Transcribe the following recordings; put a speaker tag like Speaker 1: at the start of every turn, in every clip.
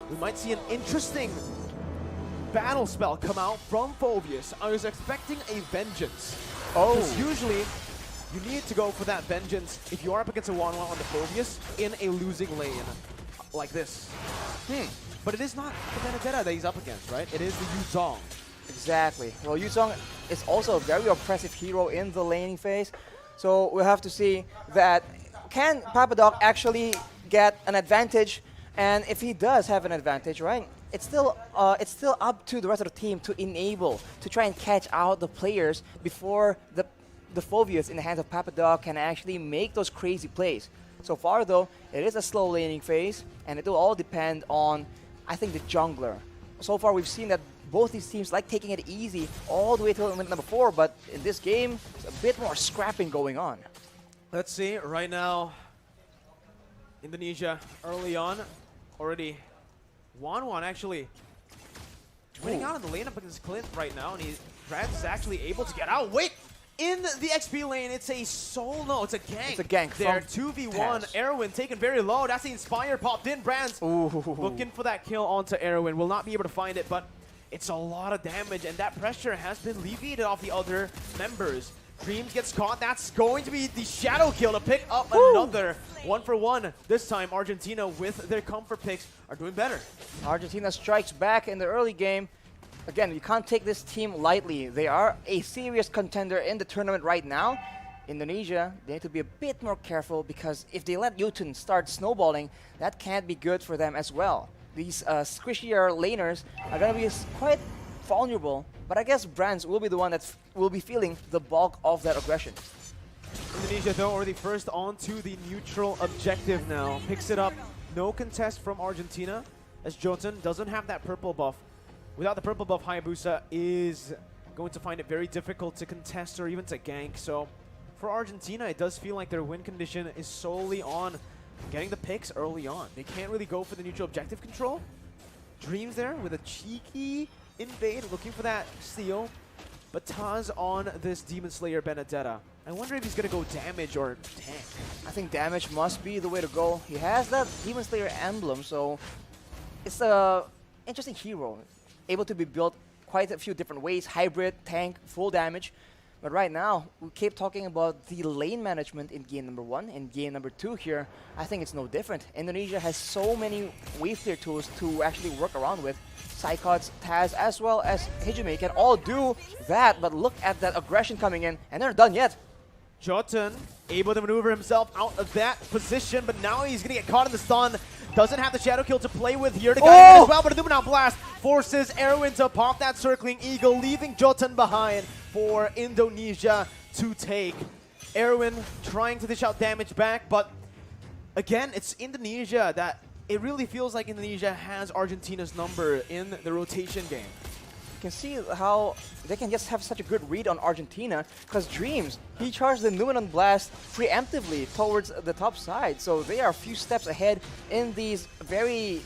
Speaker 1: we might see an interesting battle spell come out from Phoveus. I was expecting a Vengeance. Because usually, you need to go for that Vengeance if you are up against a 1-1 on the Phoveus in a losing lane like this. But it is not the Benedetta that he's up against, right? It is the Yuzong.
Speaker 2: Exactly. Well, Yuzong is also a very oppressive hero in the laning phase. So we'll have to see that can Papadok actually get an advantage, and if he does have an advantage, right, it's still up to the rest of the team to enable, to try and catch out the players before the Phoveus in the hands of Papadok can actually make those crazy plays. So far though, it is a slow laning phase, and it will all depend on, I think, the jungler. So far we've seen that both these teams like taking it easy all the way till minute number 4, but in this game, there's a bit more scrapping going on.
Speaker 1: Let's see, right now, Indonesia early on, already 1-1 actually winning out in the lane up against Clint right now, and Brad is actually able to get out. Wait! In the XP lane, it's a solo, no, it's a gank.
Speaker 2: It's a gank
Speaker 1: there,
Speaker 2: from
Speaker 1: 2v1, Erwin taken very low. That's the Inspire popped in. Brands looking for that kill onto Erwin. Will not be able to find it, but it's a lot of damage, and that pressure has been alleviated off the other members. Dreams gets caught. That's going to be the shadow kill to pick up another 1-for-1. This time, Argentina with their comfort picks are doing better.
Speaker 2: Argentina strikes back in the early game. Again, you can't take this team lightly. They are a serious contender in the tournament right now. Indonesia, they need to be a bit more careful, because if they let Yutun start snowballing, that can't be good for them as well. These squishier laners are going to be quite vulnerable, but I guess Brands will be the one that will be feeling the bulk of that aggression.
Speaker 1: Indonesia, though, already first onto the neutral objective now. Picks it up. No contest from Argentina, as Jotun doesn't have that purple buff. Without the purple buff, Hayabusa is going to find it very difficult to contest or even to gank. So for Argentina, it does feel like their win condition is solely on getting the picks early on. They can't really go for the neutral objective control. Dreams there with a cheeky invade, looking for that steal. But Taz on this Demon Slayer Benedetta. I wonder if he's going to go damage or tank.
Speaker 2: I think damage must be the way to go. He has that Demon Slayer emblem, so it's a interesting hero. Able to be built quite a few different ways, hybrid, tank, full damage. But right now, we keep talking about the lane management in game number 1. In game number 2 here, I think it's no different. Indonesia has so many wave clear tools to actually work around with. Psychots, Taz, as well as Hijime can all do that, but look at that aggression coming in, and they're not done yet.
Speaker 1: Jotun able to maneuver himself out of that position, but now he's going to get caught in the stun. Doesn't have the shadow kill to play with here to guide as well, but a Luminal Blast forces Erwin to pop that circling eagle, leaving Jotun behind for Indonesia to take. Erwin trying to dish out damage back, but again, it's Indonesia that it really feels like Indonesia has Argentina's number in the rotation game.
Speaker 2: You can see how they can just have such a good read on Argentina, because Dreams, he charged the Numenon Blast preemptively towards the top side, so they are a few steps ahead in these very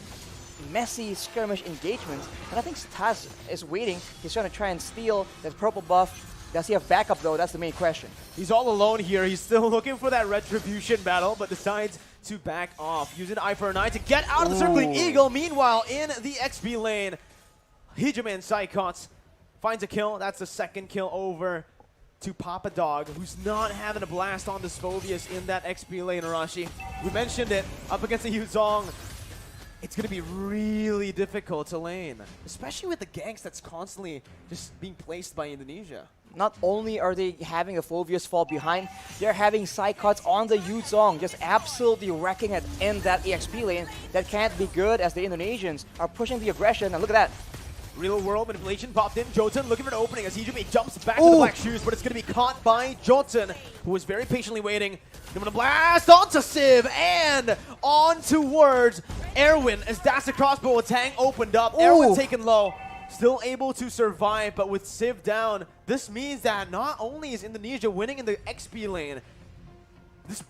Speaker 2: messy skirmish engagements. And I think Taz is waiting. He's trying to try and steal that purple buff. Does he have backup though? That's the main question.
Speaker 1: He's all alone here. He's still looking for that retribution battle, but decides to back off, using Eye for an Eye to get out of the circling eagle. Meanwhile, in the XP lane, Hijime and Psychots finds a kill. That's the second kill over to Papadog, who's not having a blast on this Phoveus in that XP lane, Arashi. We mentioned it, up against the Yuzong. It's going to be really difficult to lane, especially with the ganks that's constantly just being placed by Indonesia.
Speaker 2: Not only are they having the Phoveus fall behind, they're having Psychots on the Yuzong, just absolutely wrecking it in that EXP lane. That can't be good, as the Indonesians are pushing the aggression, and look at that.
Speaker 1: Real world manipulation popped in. Jotun looking for an opening as Hijime jumps back to the black shoes, but it's going to be caught by Jotun, who was very patiently waiting. Going to blast onto Civ and on towards Erwin as that's the crossbow attack opened up. Erwin taken low, still able to survive, but with Civ down, this means that not only is Indonesia winning in the XP lane, this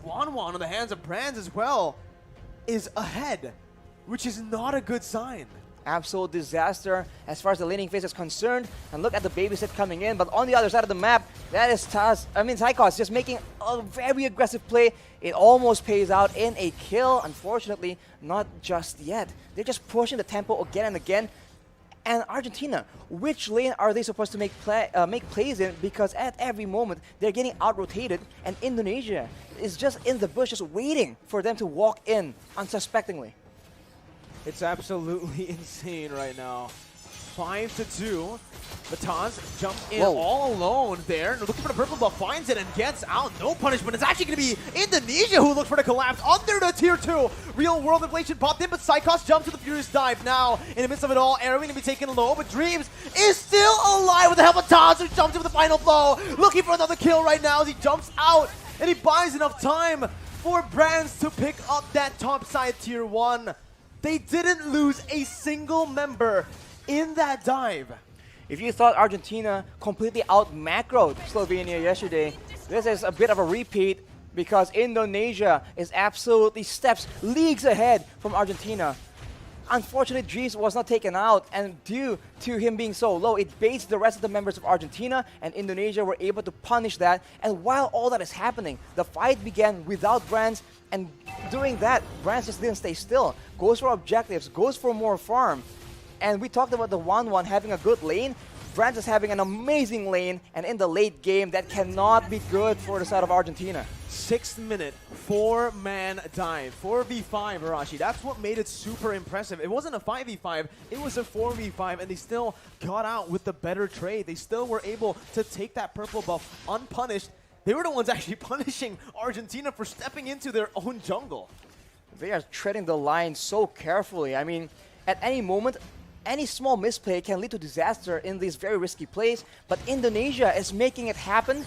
Speaker 1: Wanwan on the hands of Brands as well is ahead, which is not a good sign.
Speaker 2: Absolute disaster as far as the laning phase is concerned. And look at the babysit coming in. But on the other side of the map, That is Taz. I mean, Psychos just making a very aggressive play. It almost pays out in a kill. Unfortunately, not just yet. They're just pushing the tempo again and again. And Argentina, which lane are they supposed to make plays in? Because at every moment, they're getting out-rotated. And Indonesia is just in the bush, just waiting for them to walk in unsuspectingly.
Speaker 1: It's absolutely insane right now. 5-2. Mataz jumped in all alone there. Looking for the purple buff, finds it and gets out. No punishment. It's actually going to be Indonesia who looked for the collapse under the tier 2. Real world inflation popped in, but Psychos jumped to the Furious Dive. Now, in the midst of it all, Arrow going to be taken low, but Dreams is still alive with the help of Taz, who jumps in with the final blow. Looking for another kill right now as he jumps out, and he buys enough time for Brands to pick up that top side tier 1. They didn't lose a single member in that dive.
Speaker 2: If you thought Argentina completely out-macroed Slovenia yesterday, this is a bit of a repeat because Indonesia is absolutely leagues ahead from Argentina. Unfortunately, Dreams was not taken out, and due to him being so low, it baits the rest of the members of Argentina, and Indonesia were able to punish that. And while all that is happening, the fight began without Brands, and doing that, Brands just didn't stay still. Goes for objectives, goes for more farm. And we talked about the 1-1 having a good lane. Brands is having an amazing lane, and in the late game, that cannot be good for the side of Argentina.
Speaker 1: 6th minute, 4-man dive, 4v5, Arashi. That's what made it super impressive. It wasn't a 5v5, it was a 4v5, and they still got out with the better trade. They still were able to take that purple buff unpunished. They were the ones actually punishing Argentina for stepping into their own jungle.
Speaker 2: They are treading the line so carefully. I mean, at any moment, any small misplay can lead to disaster in these very risky plays, but Indonesia is making it happen.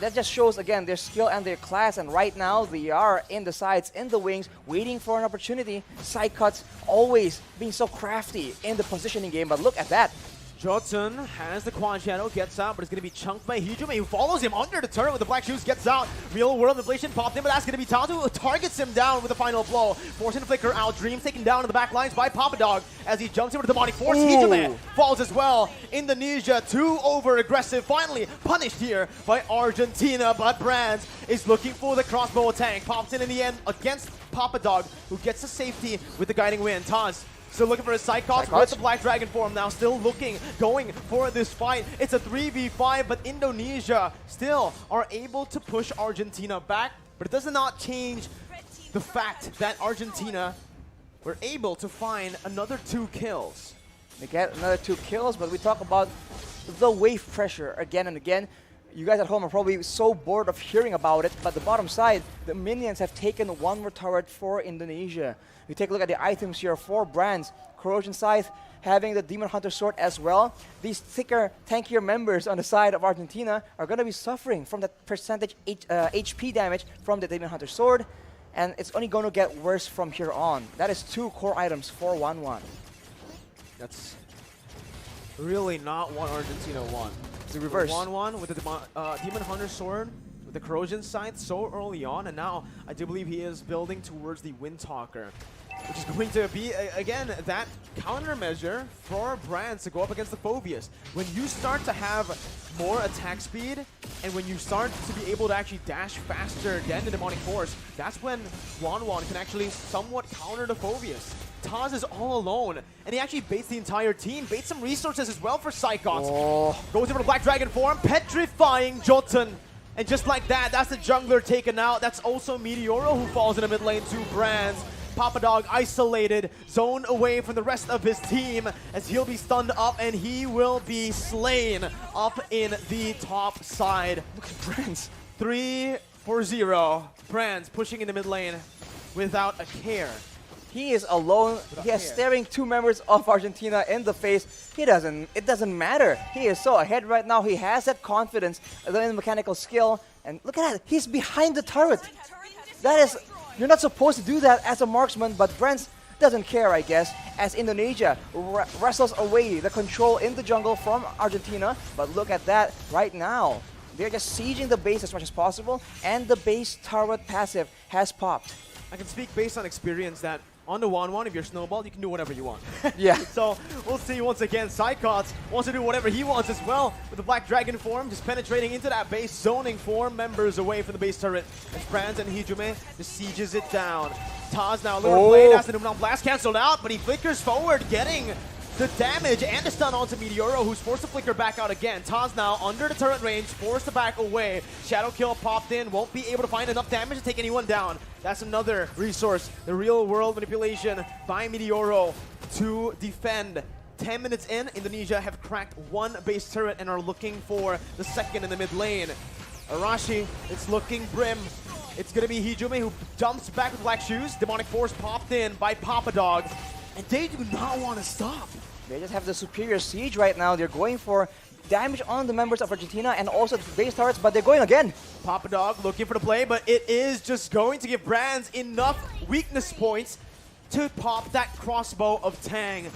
Speaker 2: That just shows, again, their skill and their class, and right now they are in the sides, in the wings, waiting for an opportunity. Side cuts always being so crafty in the positioning game, but look at that.
Speaker 1: Jotun has the quad shadow, gets out, but it's going to be chunked by Hijume, who follows him under the turret with the black shoes, gets out. Real world inflation popped in, but that's going to be Tazu, who targets him down with a final blow. Forcing the flicker out. Dreams taken down in the back lines by Papadog as he jumps in with the demonic force. Hijume falls as well. Indonesia, too over aggressive, finally punished here by Argentina, but Brands is looking for the crossbow attack. Pops in the end against Papadog, who gets the safety with the guiding wind. Taz still looking for his Psychos with the Black Dragon form now, still going for this fight. It's a 3v5, but Indonesia still are able to push Argentina back, but it does not change the fact that Argentina were able to find another 2 kills.
Speaker 2: They get another 2 kills, but we talk about the wave pressure again and again. You guys at home are probably so bored of hearing about it, but the bottom side, the minions have taken 1 more turret for Indonesia. You take a look at the items here, 4 Brands, Corrosion Scythe, having the Demon Hunter Sword as well. These thicker, tankier members on the side of Argentina are going to be suffering from that percentage HP damage from the Demon Hunter Sword, and it's only going to get worse from here on. That is 2 core items for 1-1.
Speaker 1: That's really not what Argentina won.
Speaker 2: The reverse.
Speaker 1: 1-1 with the Demon Hunter Sword, with the Corrosion Scythe so early on, and now I do believe he is building towards the Windtalker, which is going to be, again, that countermeasure for Brands to go up against the Phobias. When you start to have more attack speed, and when you start to be able to actually dash faster than the Demonic Force, that's when Wanwan can actually somewhat counter the Phobias. Taz is all alone, and he actually baits the entire team, baits some resources as well for Psychos. Goes over to Black Dragon form, petrifying Jotun. And just like that, that's the jungler taken out. That's also Meteoro who falls in the mid lane to Brands. Papadog isolated, zone away from the rest of his team as he'll be stunned up and he will be slain up in the top side.
Speaker 2: Look at Brands.
Speaker 1: 3-0. Brands pushing in the mid lane without a care.
Speaker 2: He is alone. He is staring 2 members of Argentina in the face. It doesn't matter. He is so ahead right now. He has that confidence, the mechanical skill. And look at that. He's behind the turret. That is, you're not supposed to do that as a marksman, but Brands doesn't care, I guess, as Indonesia wrestles away the control in the jungle from Argentina. But look at that right now. They're just sieging the base as much as possible, and the base turret passive has popped.
Speaker 1: I can speak based on experience that On the 1-1, if you're snowballed, you can do whatever you want.
Speaker 2: Yeah.
Speaker 1: So we'll see once again. Psychots wants to do whatever he wants as well with the Black Dragon form, just penetrating into that base, zoning 4 members away from the base turret. As Franz and Hijume just sieges it down. Taz now lure blade as the Numenal Blast cancelled out, but he flickers forward, getting the damage and the stun onto Meteoro, who's forced to flicker back out again. Taz now under the turret range, forced to back away. Shadow Kill popped in, won't be able to find enough damage to take anyone down. That's another resource, the real world manipulation by Meteoro to defend. 10 minutes in, Indonesia have cracked 1 base turret and are looking for the second in the mid lane. Arashi, it's looking grim. It's gonna be Hijume who jumps back with Black Shoes. Demonic Force popped in by Papa Dog. And they do not want to stop.
Speaker 2: They just have the superior siege right now. They're going for damage on the members of Argentina and also the base turrets, but they're going again.
Speaker 1: Papa Dog looking for the play, but it is just going to give Brands enough weakness points to pop that crossbow of Tang.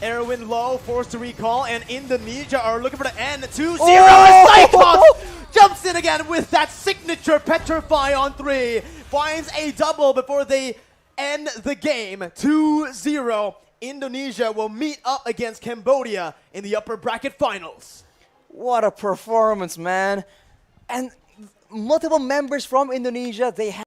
Speaker 1: Erwin low, forced to recall, and Indonesia are looking for the end. 2-0. Psychots jumps in again with that signature Petrify on 3. Finds a double before they end the game. 2-0. Indonesia will meet up against Cambodia in the upper bracket finals.
Speaker 2: What a performance, man. And multiple members from Indonesia, they have